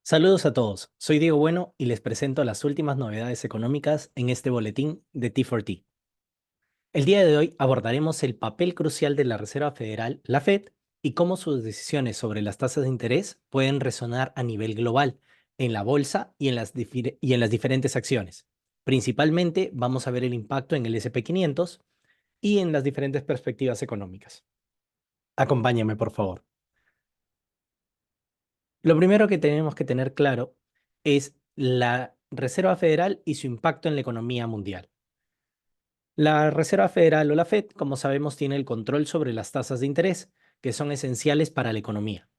Saludos a todos, soy Diego Bueno y les presento las últimas novedades económicas en este boletín de T4T. El día de hoy abordaremos el papel crucial de la Reserva Federal, la Fed, y cómo sus decisiones sobre las tasas de interés pueden resonar a nivel global, en la bolsa y en las diferentes acciones. Principalmente vamos a ver el impacto en el S&P 500 y en las diferentes perspectivas económicas. Acompáñame, por favor. Lo primero que tenemos que tener claro es la Reserva Federal y su impacto en la economía mundial. La Reserva Federal o la Fed, como sabemos, tiene el control sobre las tasas de interés, que son esenciales para la economía.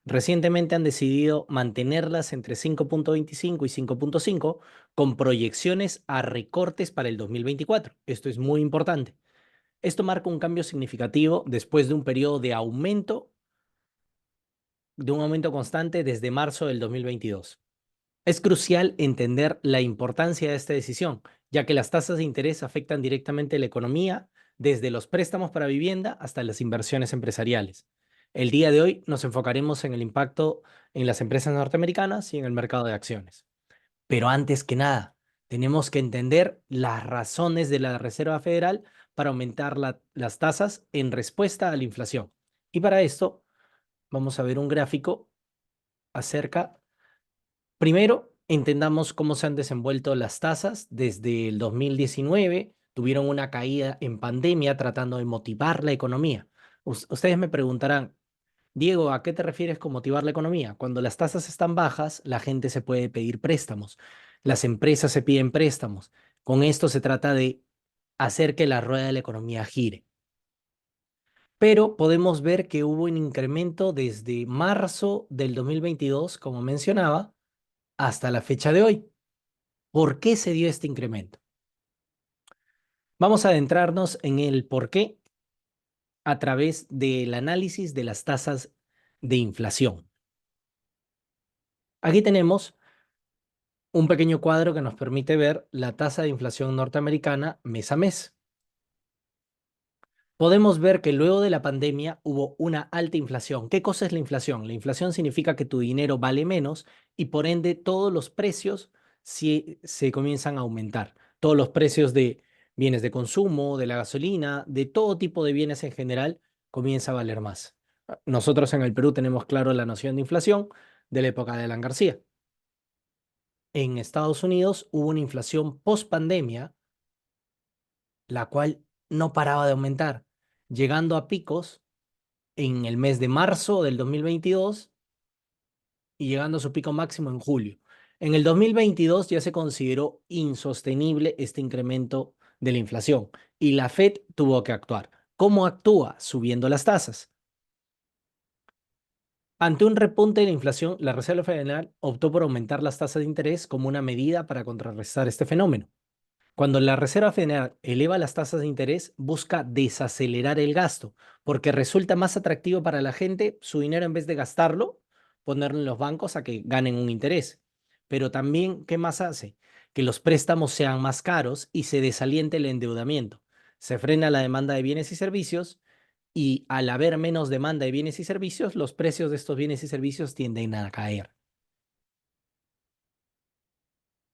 Recientemente han decidido mantenerlas entre 5.25 y 5.5 con proyecciones a recortes para el 2024. Esto es muy importante. Esto marca un cambio significativo después de un periodo de un aumento constante desde marzo del 2022. Es crucial entender la importancia de esta decisión, ya que las tasas de interés afectan directamente la economía, desde los préstamos para vivienda hasta las inversiones empresariales. El día de hoy nos enfocaremos en el impacto en las empresas norteamericanas y en el mercado de acciones. Pero antes que nada, tenemos que entender las razones de la Reserva Federal para aumentar las tasas en respuesta a la inflación. Y para esto vamos a ver un gráfico acerca. Primero, entendamos cómo se han desenvuelto las tasas desde el 2019. Tuvieron una caída en pandemia tratando de motivar la economía. Ustedes me preguntarán, Diego, ¿a qué te refieres con motivar la economía? Cuando las tasas están bajas, la gente se puede pedir préstamos. Las empresas se piden préstamos. Con esto se trata de hacer que la rueda de la economía gire. Pero podemos ver que hubo un incremento desde marzo del 2022, como mencionaba, hasta la fecha de hoy. ¿Por qué se dio este incremento? Vamos a adentrarnos en el por qué a través del análisis de las tasas de inflación. Aquí tenemos un pequeño cuadro que nos permite ver la tasa de inflación norteamericana mes a mes. Podemos ver que luego de la pandemia hubo una alta inflación. ¿Qué cosa es la inflación? La inflación significa que tu dinero vale menos y por ende todos los precios se comienzan a aumentar. Todos los precios de bienes de consumo, de la gasolina, de todo tipo de bienes en general, comienza a valer más. Nosotros en el Perú tenemos claro la noción de inflación de la época de Alan García. En Estados Unidos hubo una inflación post pandemia, la cual no paraba de aumentar, llegando a picos en el mes de marzo del 2022 y llegando a su pico máximo en julio. En el 2022 ya se consideró insostenible este incremento de la inflación y la Fed tuvo que actuar. ¿Cómo actúa? Subiendo las tasas. Ante un repunte de la inflación, la Reserva Federal optó por aumentar las tasas de interés como una medida para contrarrestar este fenómeno. Cuando la Reserva Federal eleva las tasas de interés, busca desacelerar el gasto, porque resulta más atractivo para la gente su dinero en vez de gastarlo, ponerlo en los bancos a que ganen un interés. Pero también, ¿qué más hace? Que los préstamos sean más caros y se desaliente el endeudamiento. Se frena la demanda de bienes y servicios y al haber menos demanda de bienes y servicios, los precios de estos bienes y servicios tienden a caer.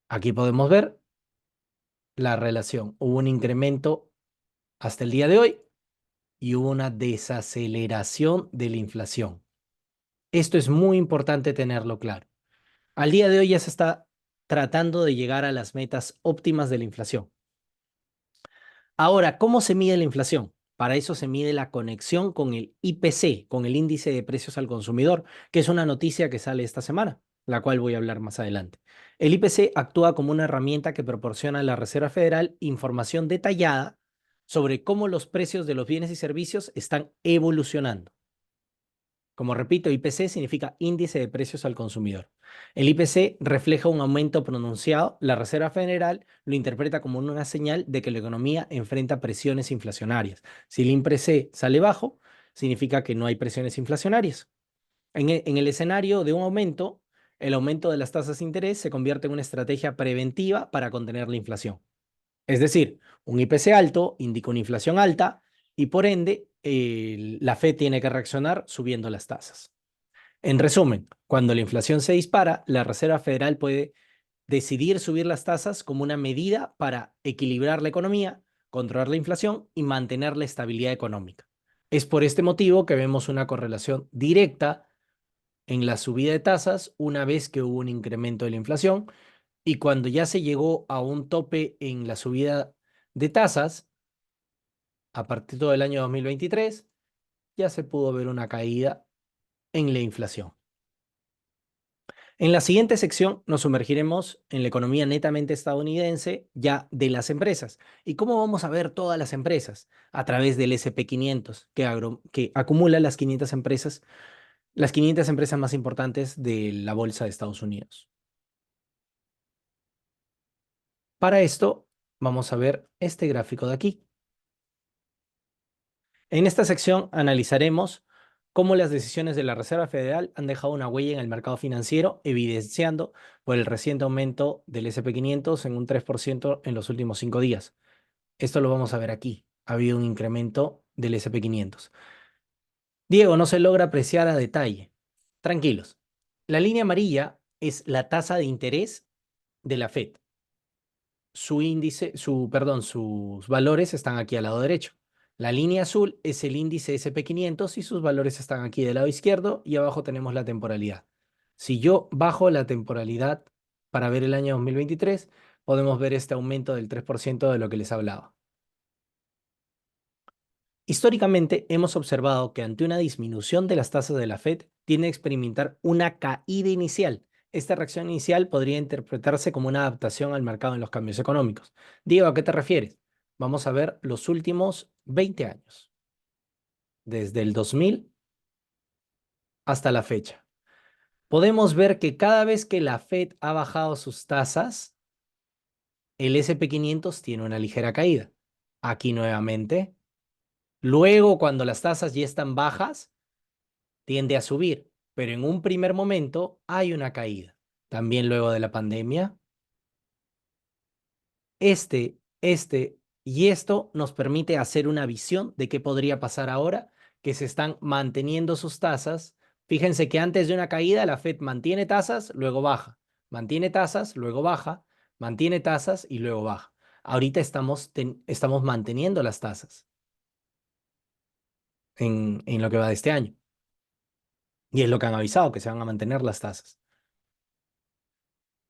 Aquí podemos ver la relación. Hubo un incremento hasta el día de hoy y hubo una desaceleración de la inflación. Esto es muy importante tenerlo claro. Al día de hoy ya se está tratando de llegar a las metas óptimas de la inflación. Ahora, ¿cómo se mide la inflación? Para eso se mide la conexión con el IPC, con el índice de precios al consumidor, que es una noticia que sale esta semana, la cual voy a hablar más adelante. El IPC actúa como una herramienta que proporciona a la Reserva Federal información detallada sobre cómo los precios de los bienes y servicios están evolucionando. Como repito, IPC significa Índice de Precios al Consumidor. El IPC refleja un aumento pronunciado. La Reserva Federal lo interpreta como una señal de que la economía enfrenta presiones inflacionarias. Si el IPC sale bajo, significa que no hay presiones inflacionarias. En el escenario de un aumento, el aumento de las tasas de interés se convierte en una estrategia preventiva para contener la inflación. Es decir, un IPC alto indica una inflación alta y por ende la Fed tiene que reaccionar subiendo las tasas. En resumen, cuando la inflación se dispara, la Reserva Federal puede decidir subir las tasas como una medida para equilibrar la economía, controlar la inflación y mantener la estabilidad económica. Es por este motivo que vemos una correlación directa en la subida de tasas una vez que hubo un incremento de la inflación y cuando ya se llegó a un tope en la subida de tasas, a partir del año 2023, ya se pudo ver una caída en la inflación. En la siguiente sección nos sumergiremos en la economía netamente estadounidense ya de las empresas. ¿Y cómo vamos a ver todas las empresas? A través del SP 500, que acumula las 500 empresas más importantes de la bolsa de Estados Unidos. Para esto, vamos a ver este gráfico de aquí. En esta sección analizaremos cómo las decisiones de la Reserva Federal han dejado una huella en el mercado financiero, evidenciando por el reciente aumento del SP 500 en un 3% en los últimos 5 días. Esto lo vamos a ver aquí. Ha habido un incremento del SP 500. Diego, no se logra apreciar a detalle. Tranquilos. La línea amarilla es la tasa de interés de la Fed. Sus valores están aquí al lado derecho. La línea azul es el índice SP 500 y sus valores están aquí del lado izquierdo y abajo tenemos la temporalidad. Si yo bajo la temporalidad para ver el año 2023, podemos ver este aumento del 3% de lo que les hablaba. Históricamente hemos observado que ante una disminución de las tasas de la Fed tiende a experimentar una caída inicial. Esta reacción inicial podría interpretarse como una adaptación al mercado en los cambios económicos. Diego, ¿a qué te refieres? Vamos a ver los últimos 20 años, desde el 2000 hasta la fecha. Podemos ver que cada vez que la Fed ha bajado sus tasas, el SP 500 tiene una ligera caída. Aquí nuevamente. Luego, cuando las tasas ya están bajas, tiende a subir, pero en un primer momento hay una caída. También luego de la pandemia, este y esto nos permite hacer una visión de qué podría pasar ahora que se están manteniendo sus tasas. Fíjense que antes de una caída la Fed mantiene tasas, luego baja, mantiene tasas, luego baja, mantiene tasas y luego baja. Ahorita estamos manteniendo las tasas en lo que va de este año. Y es lo que han avisado, que se van a mantener las tasas.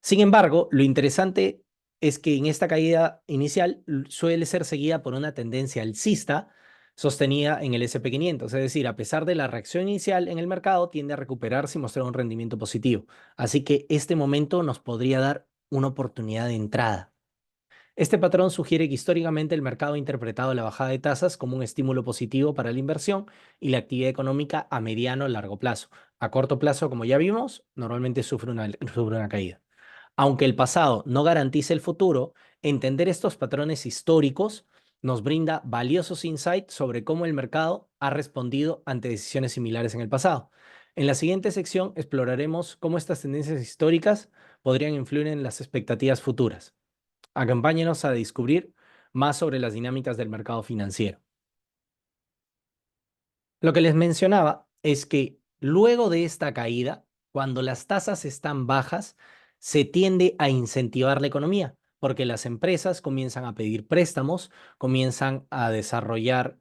Sin embargo, lo interesante es que en esta caída inicial suele ser seguida por una tendencia alcista sostenida en el SP 500. Es decir, a pesar de la reacción inicial en el mercado, tiende a recuperarse y mostrar un rendimiento positivo. Así que este momento nos podría dar una oportunidad de entrada. Este patrón sugiere que históricamente el mercado ha interpretado la bajada de tasas como un estímulo positivo para la inversión y la actividad económica a mediano o largo plazo. A corto plazo, como ya vimos, normalmente sufre una caída. Aunque el pasado no garantice el futuro, entender estos patrones históricos nos brinda valiosos insights sobre cómo el mercado ha respondido ante decisiones similares en el pasado. En la siguiente sección exploraremos cómo estas tendencias históricas podrían influir en las expectativas futuras. Acompáñenos a descubrir más sobre las dinámicas del mercado financiero. Lo que les mencionaba es que luego de esta caída, cuando las tasas están bajas, se tiende a incentivar la economía, porque las empresas comienzan a pedir préstamos, comienzan a desarrollar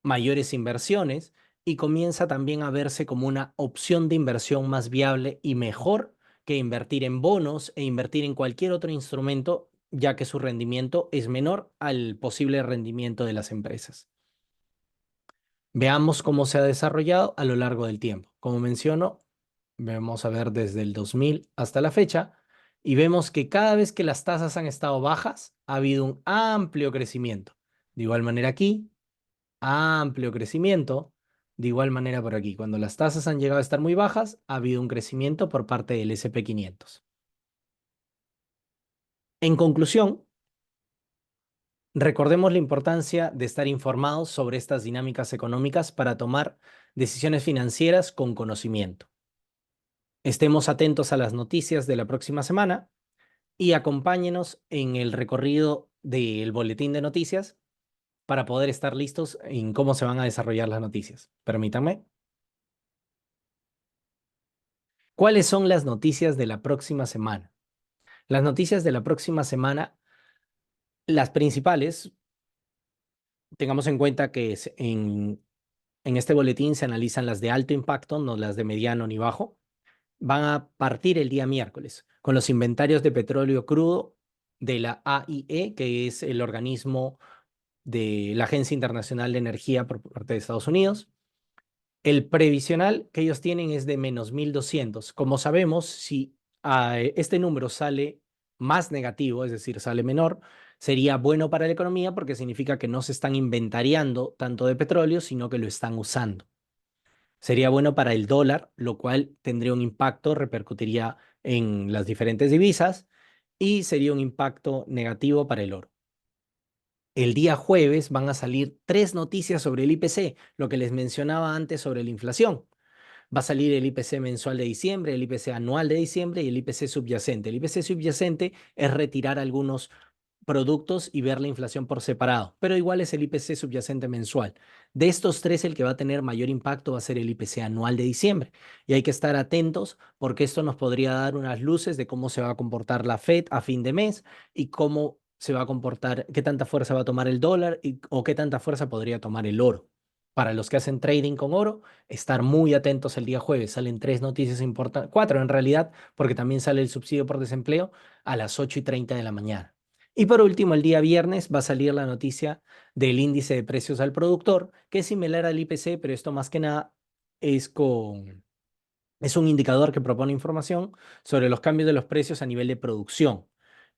mayores inversiones y comienza también a verse como una opción de inversión más viable y mejor que invertir en bonos e invertir en cualquier otro instrumento, ya que su rendimiento es menor al posible rendimiento de las empresas. Veamos cómo se ha desarrollado a lo largo del tiempo. Como menciono, vamos a ver desde el 2000 hasta la fecha y vemos que cada vez que las tasas han estado bajas, ha habido un amplio crecimiento. De igual manera aquí, amplio crecimiento. De igual manera por aquí, cuando las tasas han llegado a estar muy bajas, ha habido un crecimiento por parte del SP 500. En conclusión, recordemos la importancia de estar informados sobre estas dinámicas económicas para tomar decisiones financieras con conocimiento. Estemos atentos a las noticias de la próxima semana y acompáñenos en el recorrido del boletín de noticias para poder estar listos en cómo se van a desarrollar las noticias. Permítanme. ¿Cuáles son las noticias de la próxima semana? Las noticias de la próxima semana, las principales, tengamos en cuenta que en este boletín se analizan las de alto impacto, no las de mediano ni bajo. Van a partir el día miércoles con los inventarios de petróleo crudo de la AIE, que es el organismo de la Agencia Internacional de Energía por parte de Estados Unidos. El previsional que ellos tienen es de menos 1.200. Como sabemos, si este número sale más negativo, es decir, sale menor, sería bueno para la economía porque significa que no se están inventariando tanto de petróleo, sino que lo están usando. Sería bueno para el dólar, lo cual tendría un impacto, repercutiría en las diferentes divisas y sería un impacto negativo para el oro. El día jueves van a salir tres noticias sobre el IPC, lo que les mencionaba antes sobre la inflación. Va a salir el IPC mensual de diciembre, el IPC anual de diciembre y el IPC subyacente. El IPC subyacente es retirar algunos productos y ver la inflación por separado, pero igual es el IPC subyacente mensual. De estos tres, el que va a tener mayor impacto va a ser el IPC anual de diciembre. Y hay que estar atentos porque esto nos podría dar unas luces de cómo se va a comportar la Fed a fin de mes y cómo se va a comportar, qué tanta fuerza va a tomar el dólar o qué tanta fuerza podría tomar el oro. Para los que hacen trading con oro, estar muy atentos el día jueves. Salen tres noticias importantes, cuatro en realidad, porque también sale el subsidio por desempleo a las 8:30 de la mañana. Y por último, el día viernes va a salir la noticia del índice de precios al productor, que es similar al IPC, pero esto más que nada es es un indicador que propone información sobre los cambios de los precios a nivel de producción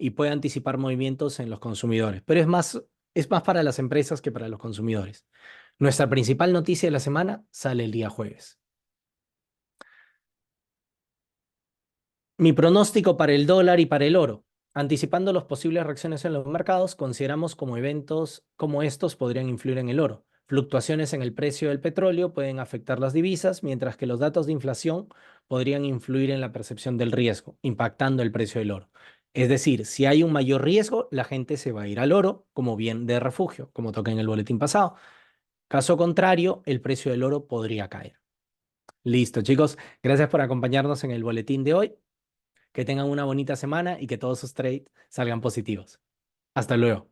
y puede anticipar movimientos en los consumidores, pero es más para las empresas que para los consumidores. Nuestra principal noticia de la semana sale el día jueves. Mi pronóstico para el dólar y para el oro. Anticipando las posibles reacciones en los mercados, consideramos como eventos como estos podrían influir en el oro. Fluctuaciones en el precio del petróleo pueden afectar las divisas, mientras que los datos de inflación podrían influir en la percepción del riesgo, impactando el precio del oro. Es decir, si hay un mayor riesgo, la gente se va a ir al oro como bien de refugio, como toca en el boletín pasado. Caso contrario, el precio del oro podría caer. Listo, chicos. Gracias por acompañarnos en el boletín de hoy. Que tengan una bonita semana y que todos sus trades salgan positivos. Hasta luego.